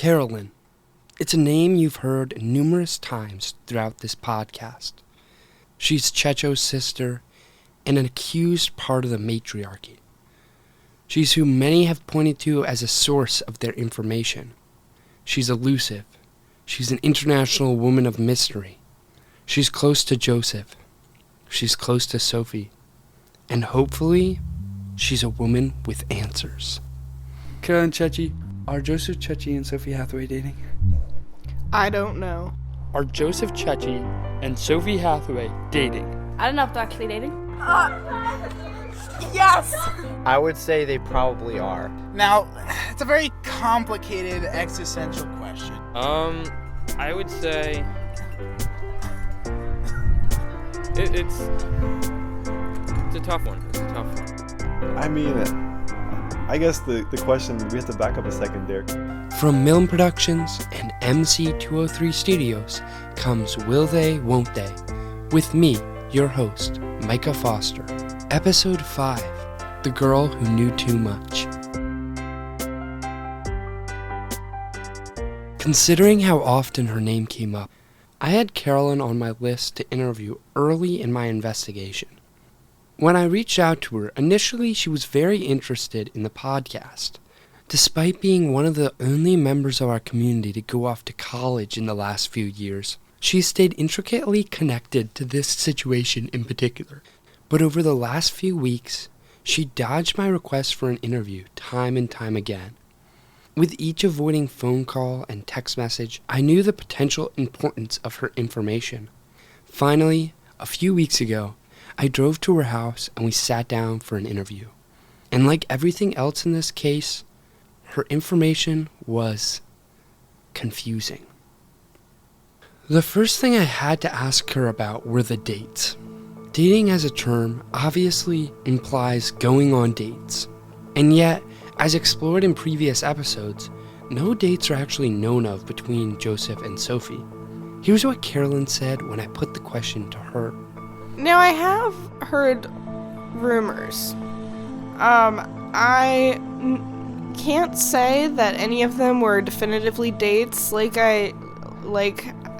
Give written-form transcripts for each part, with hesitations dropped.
Carolyn. It's a name you've heard numerous times throughout this podcast. She's Checho's sister and an accused part of the matriarchy. She's who many have pointed to as a source of their information. She's elusive. She's an international woman of mystery. She's close to Joseph. She's close to Sophie. And hopefully, she's a woman with answers. Carolyn Chechi, are Joseph Chechi and Sophie Hathaway dating? I don't know. Are Joseph Chechi and Sophie Hathaway dating? I don't know if they're actually dating. Yes! I would say they probably are. Now, it's a very complicated existential question. I would say it's a tough one. It's a tough one. I mean, I guess the question, we have to back up a second, Derek. From Milne Productions and MC203 Studios comes Will They, Won't They? With me, your host, Micah Foster. Episode 5, The Girl Who Knew Too Much. Considering how often her name came up, I had Carolyn on my list to interview early in my investigation. When I reached out to her, initially she was very interested in the podcast. Despite being one of the only members of our community to go off to college in the last few years, she stayed intricately connected to this situation in particular. But over the last few weeks, she dodged my request for an interview time and time again. With each avoiding phone call and text message, I knew the potential importance of her information. Finally, a few weeks ago, I drove to her house and we sat down for an interview. And like everything else in this case, her information was confusing. The first thing I had to ask her about were the dates. Dating as a term obviously implies going on dates. And yet, as explored in previous episodes, no dates are actually known of between Joseph and Sophie. Here's what Carolyn said when I put the question to her. Now, I have heard rumors. I can't say that any of them were definitively dates. Like I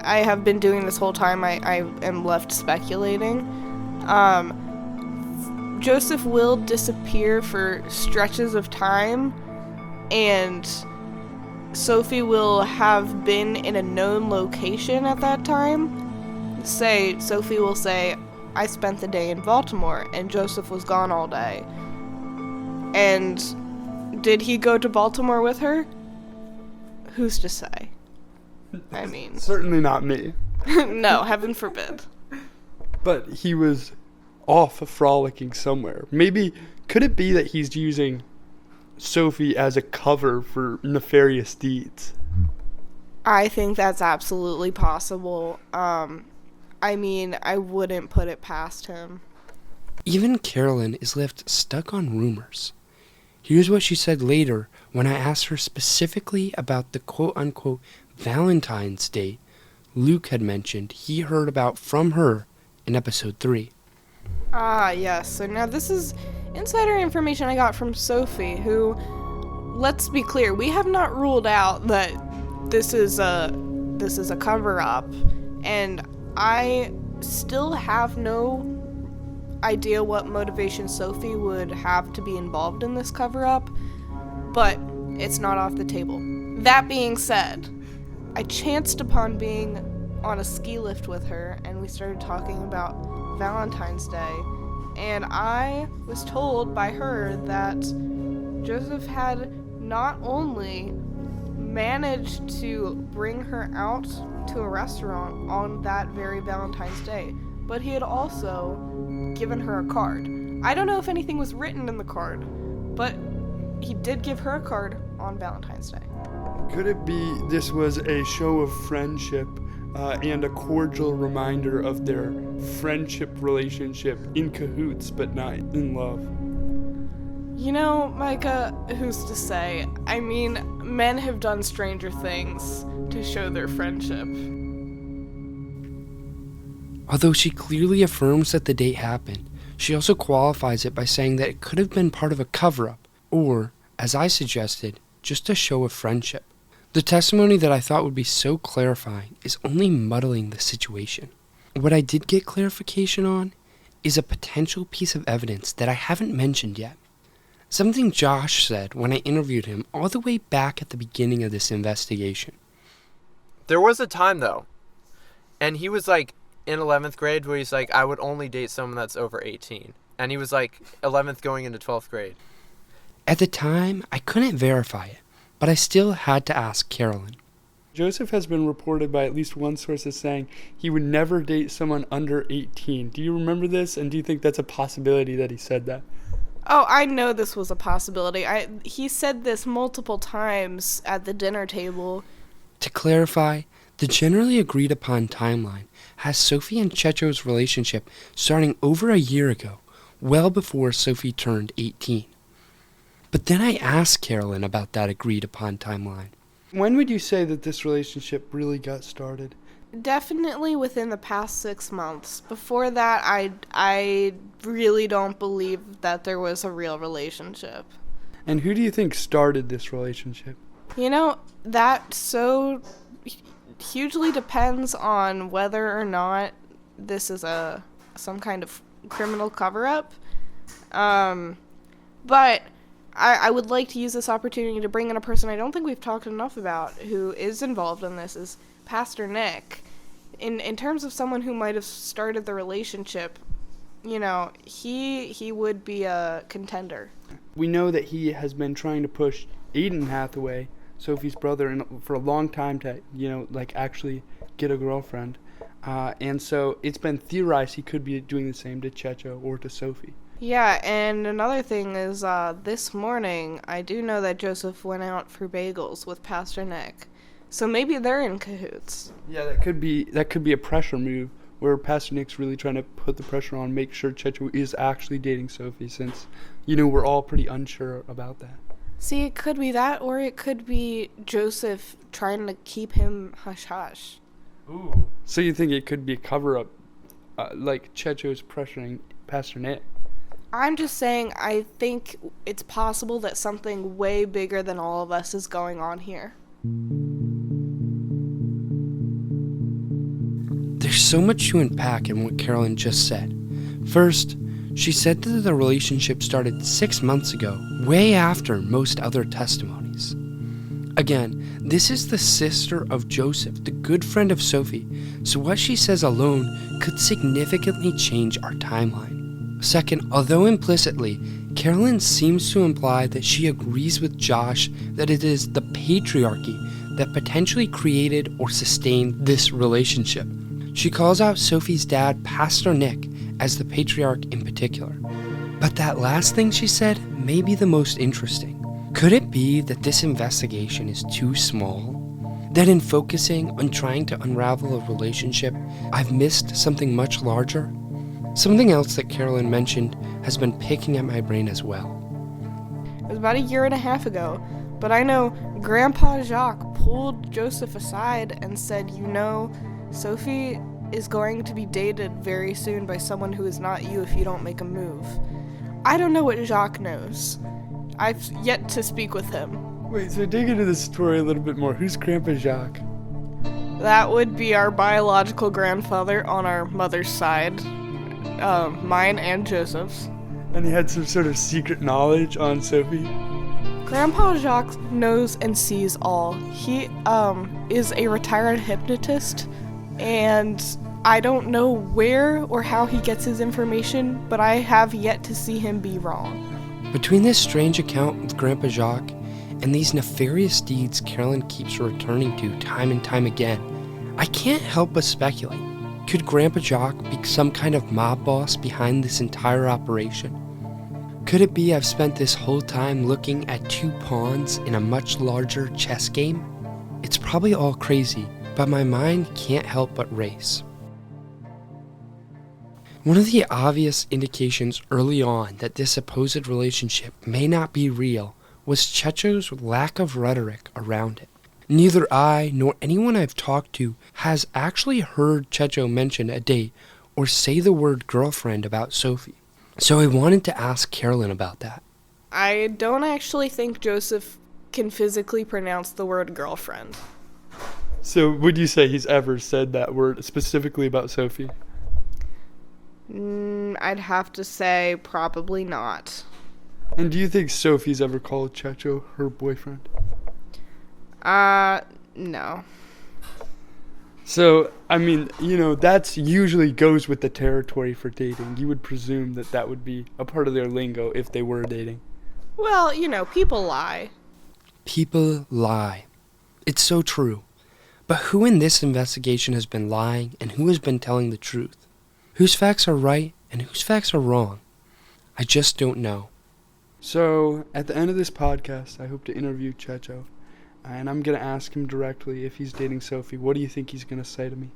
have been doing this whole time, I am left speculating. Joseph will disappear for stretches of time, and Sophie will have been in a known location at that time. Say, Sophie will say, I spent the day in Baltimore, and Joseph was gone all day. And did he go to Baltimore with her? Who's to say? I mean... Certainly not me. No, heaven forbid. But he was off frolicking somewhere. Maybe, could it be that he's using Sophie as a cover for nefarious deeds? I think that's absolutely possible. I mean, I wouldn't put it past him. Even Carolyn is left stuck on rumors. Here's what she said later when I asked her specifically about the quote-unquote Valentine's date Luke had mentioned he heard about from her in episode 3. Ah, yes. So now this is insider information I got from Sophie, who, let's be clear, we have not ruled out that this is a cover-up, and I still have no idea what motivation Sophie would have to be involved in this cover-up, but it's not off the table. That being said, I chanced upon being on a ski lift with her, and we started talking about Valentine's Day, and I was told by her that Joseph had not only managed to bring her out to a restaurant on that very Valentine's Day, but he had also given her a card. I don't know if anything was written in the card, but he did give her a card on Valentine's Day. Could it be this was a show of friendship and a cordial reminder of their friendship relationship in cahoots but not in love? You know, Micah, who's to say? I mean, men have done stranger things to show their friendship. Although she clearly affirms that the date happened, she also qualifies it by saying that it could have been part of a cover-up, or, as I suggested, just a show of friendship. The testimony that I thought would be so clarifying is only muddling the situation. What I did get clarification on is a potential piece of evidence that I haven't mentioned yet. Something Josh said when I interviewed him all the way back at the beginning of this investigation. There was a time, though, and he was like in 11th grade where he's like, I would only date someone that's over 18. And he was like 11th going into 12th grade. At the time, I couldn't verify it, but I still had to ask Carolyn. Joseph has been reported by at least one source as saying he would never date someone under 18. Do you remember this, and do you think that's a possibility that he said that? Oh, I know this was a possibility. He said this multiple times at the dinner table. To clarify, the generally agreed upon timeline has Sophie and Checho's relationship starting over a year ago, well before Sophie turned 18. But then I asked Carolyn about that agreed upon timeline. When would you say that this relationship really got started? Definitely within the past 6 months. Before that, I really don't believe that there was a real relationship. And who do you think started this relationship? You know, that so hugely depends on whether or not this is some kind of criminal cover-up. But I would like to use this opportunity to bring in a person I don't think we've talked enough about who is involved in this, is Pastor Nick. In terms of someone who might have started the relationship, you know, he would be a contender. We know that he has been trying to push Aiden Hathaway, Sophie's brother, for a long time to, actually get a girlfriend. And so it's been theorized he could be doing the same to Checho or to Sophie. Yeah, and another thing is, this morning, I do know that Joseph went out for bagels with Pastor Nick. So maybe they're in cahoots. Yeah, that could be a pressure move where Pastor Nick's really trying to put the pressure on, make sure Checho is actually dating Sophie, since, we're all pretty unsure about that. See, it could be that, or it could be Joseph trying to keep him hush-hush. Ooh. So you think it could be a cover-up, like Checho's pressuring Pastor Nick? I'm just saying, I think it's possible that something way bigger than all of us is going on here. There's so much to unpack in what Carolyn just said. First, she said that the relationship started 6 months ago, way after most other testimonies. Again, this is the sister of Joseph, the good friend of Sophie, so what she says alone could significantly change our timeline. Second, although implicitly, Carolyn seems to imply that she agrees with Josh that it is the patriarchy that potentially created or sustained this relationship. She calls out Sophie's dad, Pastor Nick, as the patriarch in particular. But that last thing she said may be the most interesting. Could it be that this investigation is too small? That in focusing on trying to unravel a relationship, I've missed something much larger? Something else that Carolyn mentioned has been picking at my brain as well. It was about a year and a half ago, but I know Grandpa Jacques pulled Joseph aside and said, Sophie is going to be dated very soon by someone who is not you if you don't make a move. I don't know what Jacques knows. I've yet to speak with him. Wait, so dig into this story a little bit more. Who's Grandpa Jacques? That would be our biological grandfather on our mother's side. Mine and Joseph's. And he had some sort of secret knowledge on Sophie? Grandpa Jacques knows and sees all. He is a retired hypnotist, and I don't know where or how he gets his information, but I have yet to see him be wrong. Between this strange account with Grandpa Jacques and these nefarious deeds Carolyn keeps returning to time and time again, I can't help but speculate. Could Grandpa Jacques be some kind of mob boss behind this entire operation? Could it be I've spent this whole time looking at two pawns in a much larger chess game? It's probably all crazy, but my mind can't help but race. One of the obvious indications early on that this supposed relationship may not be real was Checho's lack of rhetoric around it. Neither I nor anyone I've talked to has actually heard Checho mention a date or say the word girlfriend about Sophie. So I wanted to ask Carolyn about that. I don't actually think Joseph can physically pronounce the word girlfriend. So would you say he's ever said that word specifically about Sophie? I'd have to say probably not. And do you think Sophie's ever called Checho her boyfriend? No. So, I mean, that's usually goes with the territory for dating. You would presume that that would be a part of their lingo if they were dating. Well, people lie. People lie. It's so true. But who in this investigation has been lying and who has been telling the truth? Whose facts are right and whose facts are wrong? I just don't know. So, at the end of this podcast, I hope to interview Checho. And I'm going to ask him directly if he's dating Sophie. What do you think he's going to say to me?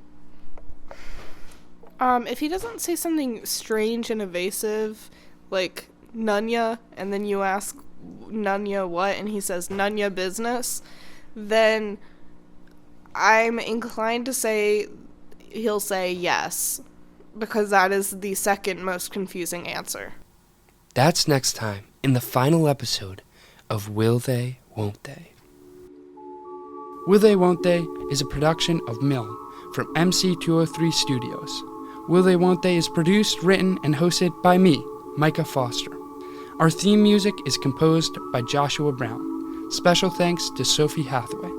If he doesn't say something strange and evasive, like Nunya, and then you ask Nunya what, and he says Nunya business, then I'm inclined to say he'll say yes, because that is the second most confusing answer. That's next time in the final episode of Will They, Won't They? Will They, Won't They is a production of Mill from MC203 Studios. Will They, Won't They is produced, written, and hosted by me, Micah Foster. Our theme music is composed by Joshua Brown. Special thanks to Sophie Hathaway.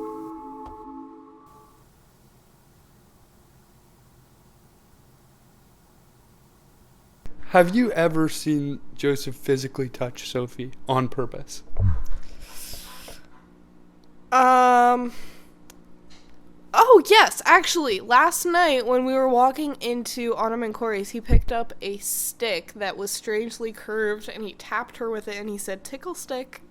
Have you ever seen Joseph physically touch Sophie on purpose? Oh, yes, actually, last night when we were walking into Autumn and Corey's, he picked up a stick that was strangely curved, and he tapped her with it, and he said, "Tickle stick."